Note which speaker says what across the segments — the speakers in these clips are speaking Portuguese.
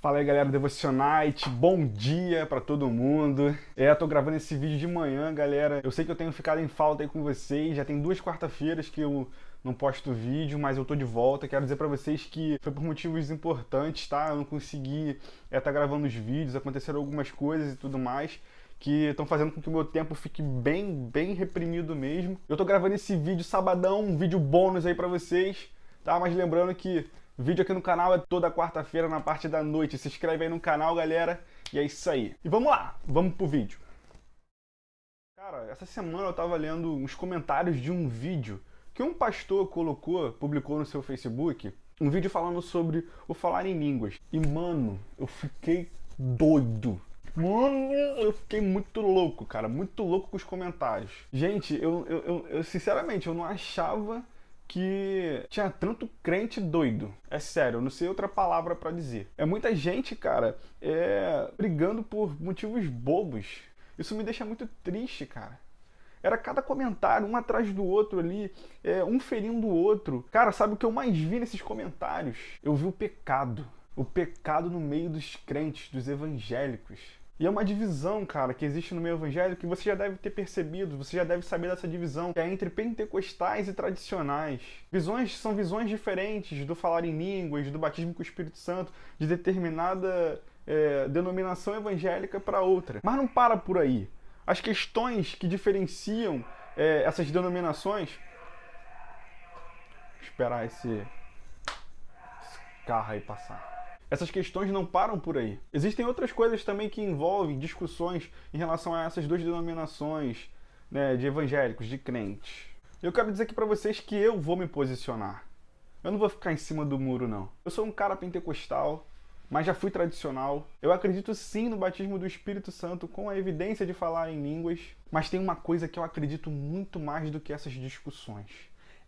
Speaker 1: Fala aí, galera, Devocionite, bom dia pra todo mundo. Tô gravando esse vídeo de manhã, galera. Eu sei que eu tenho ficado em falta aí com vocês, já tem 2 quarta-feiras que eu não posto vídeo, mas eu tô de volta. Quero dizer pra vocês que foi por motivos importantes, tá? Eu não consegui tá gravando os vídeos, aconteceram algumas coisas e tudo mais que estão fazendo com que o meu tempo fique bem reprimido mesmo. Eu tô gravando esse vídeo sabadão, um vídeo bônus aí pra vocês, tá? Mas lembrando que vídeo aqui no canal é toda quarta-feira na parte da noite. Se inscreve aí no canal, galera. E é isso aí. E vamos lá, vamos pro vídeo. Cara, essa semana eu tava lendo uns comentários de um vídeo que um pastor publicou no seu Facebook. Um vídeo falando sobre o falar em línguas. E, mano, eu fiquei doido. Mano, eu fiquei muito louco, cara. Muito louco com os comentários. Gente, eu sinceramente, eu não achava que tinha tanto crente doido. É sério, eu não sei outra palavra pra dizer. É muita gente, cara, brigando por motivos bobos. Isso me deixa muito triste, cara. Era cada comentário, um atrás do outro ali, um ferindo o outro. Cara, sabe o que eu mais vi nesses comentários? Eu vi o pecado. O pecado no meio dos crentes, dos evangélicos. E é uma divisão, cara, que existe no meio evangélico que você já deve ter percebido, você já deve saber dessa divisão, que é entre pentecostais e tradicionais. São visões diferentes do falar em línguas, do batismo com o Espírito Santo, de determinada denominação evangélica para outra. Mas não para por aí. As questões que diferenciam essas denominações... Vou esperar esse carro aí passar. Essas questões não param por aí. Existem outras coisas também que envolvem discussões em relação a essas 2 denominações, né, de evangélicos, de crentes. Eu quero dizer aqui pra vocês que eu vou me posicionar. Eu não vou ficar em cima do muro, não. Eu sou um cara pentecostal, mas já fui tradicional. Eu acredito sim no batismo do Espírito Santo com a evidência de falar em línguas. Mas tem uma coisa que eu acredito muito mais do que essas discussões.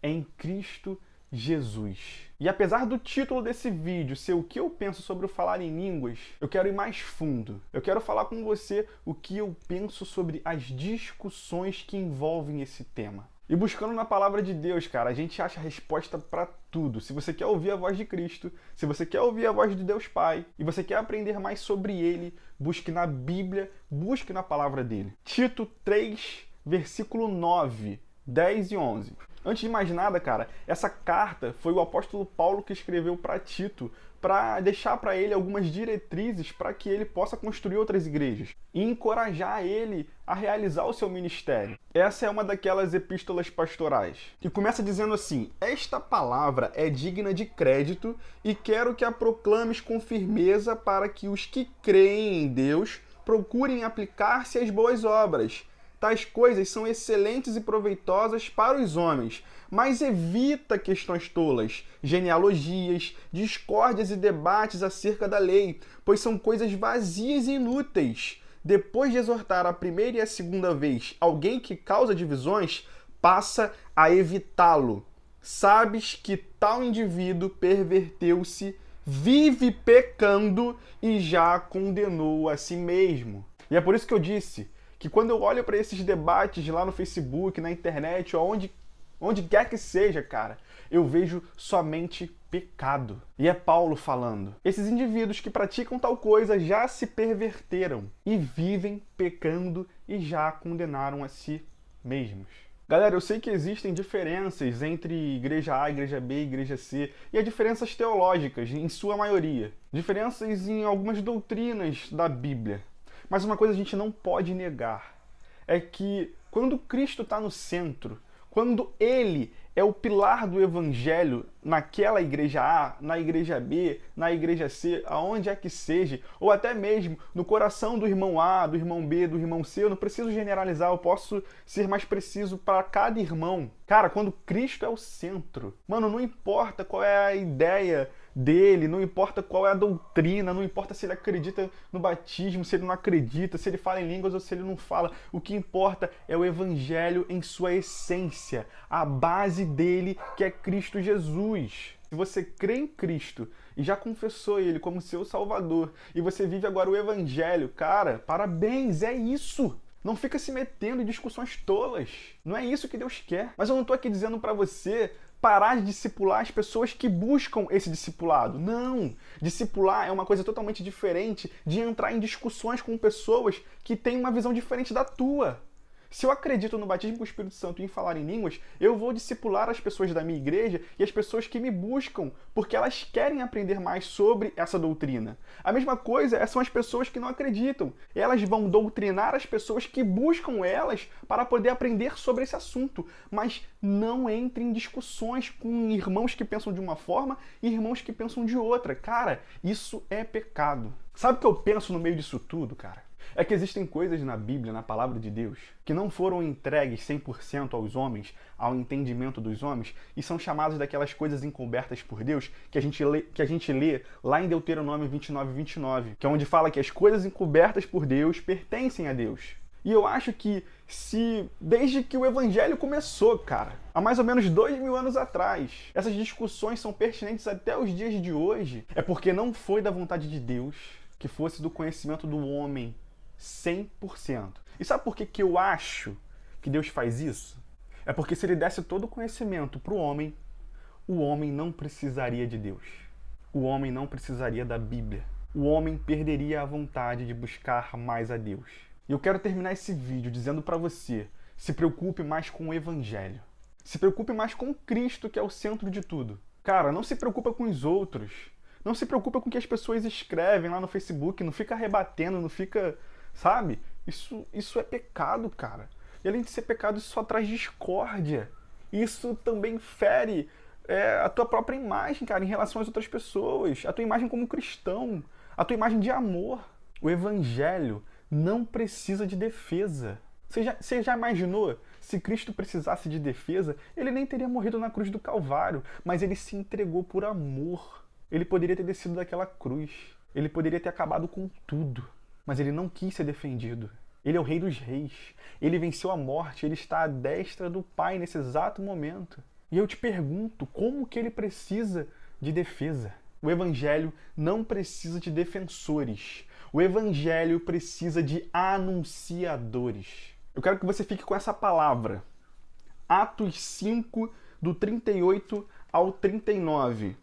Speaker 1: É em Cristo Jesus. E apesar do título desse vídeo ser o que eu penso sobre o falar em línguas, eu quero ir mais fundo. Eu quero falar com você o que eu penso sobre as discussões que envolvem esse tema. E buscando na palavra de Deus, cara, a gente acha a resposta para tudo. Se você quer ouvir a voz de Cristo, se você quer ouvir a voz de Deus Pai, e você quer aprender mais sobre Ele, busque na Bíblia, busque na palavra dele. Tito 3, versículo 9, 10 e 11. Antes de mais nada, cara, essa carta foi o apóstolo Paulo que escreveu para Tito, para deixar para ele algumas diretrizes para que ele possa construir outras igrejas e encorajar ele a realizar o seu ministério. Essa é uma daquelas epístolas pastorais, que começa dizendo assim: esta palavra é digna de crédito e quero que a proclames com firmeza para que os que creem em Deus procurem aplicar-se às boas obras. Tais coisas são excelentes e proveitosas para os homens, mas evita questões tolas, genealogias, discórdias e debates acerca da lei, pois são coisas vazias e inúteis. Depois de exortar a primeira e a segunda vez alguém que causa divisões, passa a evitá-lo. Sabes que tal indivíduo perverteu-se, vive pecando e já condenou a si mesmo. E é por isso que eu disse que quando eu olho para esses debates lá no Facebook, na internet, ou onde quer que seja, cara, eu vejo somente pecado. E é Paulo falando. Esses indivíduos que praticam tal coisa já se perverteram e vivem pecando e já condenaram a si mesmos. Galera, eu sei que existem diferenças entre igreja A, igreja B, igreja C, e há diferenças teológicas, em sua maioria. Diferenças em algumas doutrinas da Bíblia. Mas uma coisa a gente não pode negar, é que quando Cristo está no centro, quando Ele é o pilar do Evangelho naquela igreja A, na igreja B, na igreja C, aonde é que seja, ou até mesmo no coração do irmão A, do irmão B, do irmão C, eu não preciso generalizar, eu posso ser mais preciso para cada irmão. Cara, quando Cristo é o centro, mano, não importa qual é a ideia dele, não importa qual é a doutrina, não importa se ele acredita no batismo, se ele não acredita, se ele fala em línguas ou se ele não fala. O que importa é o Evangelho em sua essência, a base dele, que é Cristo Jesus. Se você crê em Cristo e já confessou Ele como seu Salvador, e você vive agora o Evangelho, cara, parabéns, é isso! Não fica se metendo em discussões tolas. Não é isso que Deus quer. Mas eu não estou aqui dizendo para você parar de discipular as pessoas que buscam esse discipulado. Não! Discipular é uma coisa totalmente diferente de entrar em discussões com pessoas que têm uma visão diferente da tua. Se eu acredito no batismo com o Espírito Santo e em falar em línguas, eu vou discipular as pessoas da minha igreja e as pessoas que me buscam, porque elas querem aprender mais sobre essa doutrina. A mesma coisa são as pessoas que não acreditam. Elas vão doutrinar as pessoas que buscam elas para poder aprender sobre esse assunto. Mas não entre em discussões com irmãos que pensam de uma forma e irmãos que pensam de outra. Cara, isso é pecado. Sabe o que eu penso no meio disso tudo, cara? É que existem coisas na Bíblia, na palavra de Deus, que não foram entregues 100% aos homens, ao entendimento dos homens, e são chamadas daquelas coisas encobertas por Deus, que a gente lê lá em Deuteronômio 29:29, que é onde fala que as coisas encobertas por Deus pertencem a Deus. E eu acho que desde que o Evangelho começou, cara, há mais ou menos 2000 anos atrás, essas discussões são pertinentes até os dias de hoje, é porque não foi da vontade de Deus que fosse do conhecimento do homem 100%. E sabe por que eu acho que Deus faz isso? É porque se ele desse todo o conhecimento para o homem não precisaria de Deus. O homem não precisaria da Bíblia. O homem perderia a vontade de buscar mais a Deus. E eu quero terminar esse vídeo dizendo para você, se preocupe mais com o Evangelho. Se preocupe mais com Cristo, que é o centro de tudo. Cara, não se preocupa com os outros. Não se preocupa com o que as pessoas escrevem lá no Facebook. Não fica rebatendo, não fica... Sabe? Isso é pecado, cara. E além de ser pecado, isso só traz discórdia. Isso também fere a tua própria imagem, cara, em relação às outras pessoas. A tua imagem como cristão. A tua imagem de amor. O Evangelho não precisa de defesa. Você já imaginou? Se Cristo precisasse de defesa, ele nem teria morrido na cruz do Calvário. Mas ele se entregou por amor. Ele poderia ter descido daquela cruz. Ele poderia ter acabado com tudo. Mas ele não quis ser defendido. Ele é o Rei dos Reis. Ele venceu a morte. Ele está à destra do Pai nesse exato momento. E eu te pergunto, como que ele precisa de defesa? O Evangelho não precisa de defensores. O Evangelho precisa de anunciadores. Eu quero que você fique com essa palavra. Atos 5, do 38 ao 39.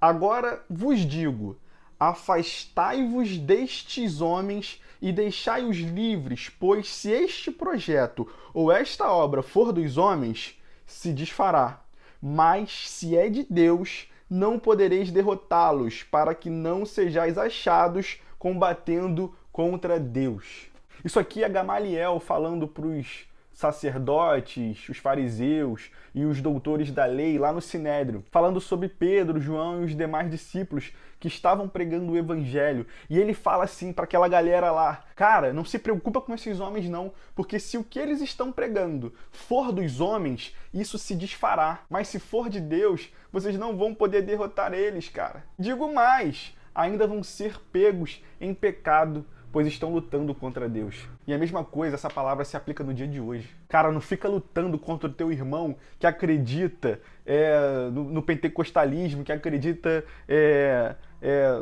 Speaker 1: Agora vos digo... Afastai-vos destes homens e deixai-os livres, pois se este projeto ou esta obra for dos homens, se desfará. Mas se é de Deus, não podereis derrotá-los, para que não sejais achados combatendo contra Deus. Isso aqui é Gamaliel falando para os sacerdotes, os fariseus e os doutores da lei lá no Sinédrio, falando sobre Pedro, João e os demais discípulos que estavam pregando o Evangelho. E ele fala assim para aquela galera lá, cara, não se preocupa com esses homens não, porque se o que eles estão pregando for dos homens, isso se desfará. Mas se for de Deus, vocês não vão poder derrotar eles, cara. Digo mais, ainda vão ser pegos em pecado, pois estão lutando contra Deus. E a mesma coisa, essa palavra se aplica no dia de hoje. Cara, não fica lutando contra o teu irmão que acredita no pentecostalismo, que acredita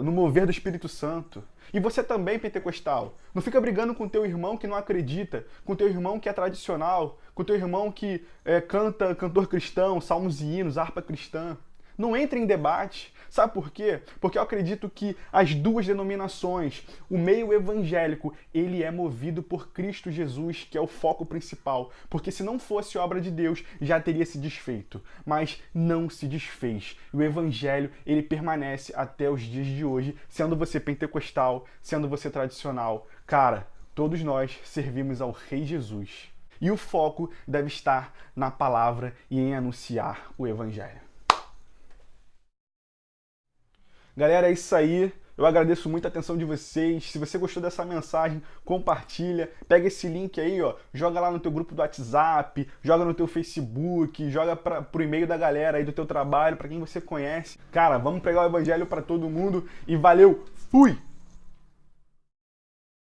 Speaker 1: no mover do Espírito Santo. E você também, pentecostal, não fica brigando com o teu irmão que não acredita, com o teu irmão que é tradicional, com o teu irmão que canta cantor cristão, salmos e hinos, harpa cristã. Não entre em debate. Sabe por quê? Porque eu acredito que as duas denominações, o meio evangélico, ele é movido por Cristo Jesus, que é o foco principal. Porque se não fosse obra de Deus, já teria se desfeito. Mas não se desfez. E o evangelho, ele permanece até os dias de hoje, sendo você pentecostal, sendo você tradicional. Cara, todos nós servimos ao Rei Jesus. E o foco deve estar na palavra e em anunciar o evangelho. Galera, é isso aí. Eu agradeço muito a atenção de vocês. Se você gostou dessa mensagem, compartilha. Pega esse link aí, ó, joga lá no teu grupo do WhatsApp, joga no teu Facebook, joga pro e-mail da galera aí do teu trabalho, para quem você conhece. Cara, vamos pregar o evangelho para todo mundo e valeu. Fui!